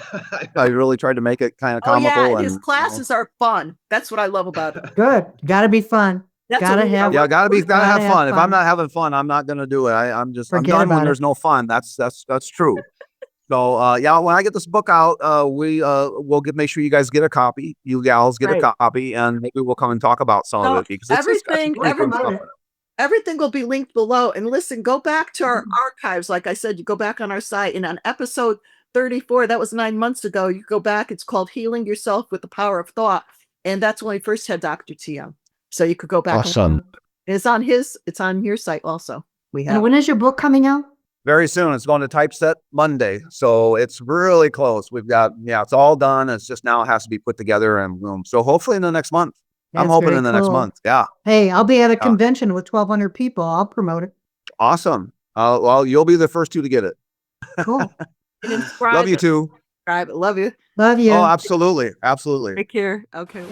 I really tried to make it kind of oh yeah, comical, and his and classes are fun. That's what I love about it. Good. Gotta be fun. That's what Gotta we are. have, yeah, gotta gotta have have fun. If I'm fun. not having fun, I'm not gonna do it. I'm Forget done when about there's it. no fun. That's true. So yeah, when I get this book out, we'll make sure you guys get a copy. You gals get a Right. copy, and maybe we'll come and talk about some of So it because it's got some everything, pretty good promote stuff it. in it. everything will be linked below. And listen, go back to our archives. Like I said, you go back on our site, and on episode 34, that was 9 months ago, you go back. It's called Healing Yourself with the Power of Thought. And that's when we first had Dr. T on. So you could go back. Awesome. It's on your site also. We have. And when is your book coming out? Very soon. It's going to Typeset Monday, so it's really close. We've got it's all done. It's just now it has to be put together and boom. So hopefully in the next month. I'm That's hoping very in the next cool. month. Yeah. Hey, I'll be at a Yeah. convention with 1,200 people. I'll promote it. Awesome. Well, you'll be the first two to get it. Cool. And subscribe. Love you too. Subscribe. Love you. Love you. Oh, absolutely. Absolutely. Take care. Okay.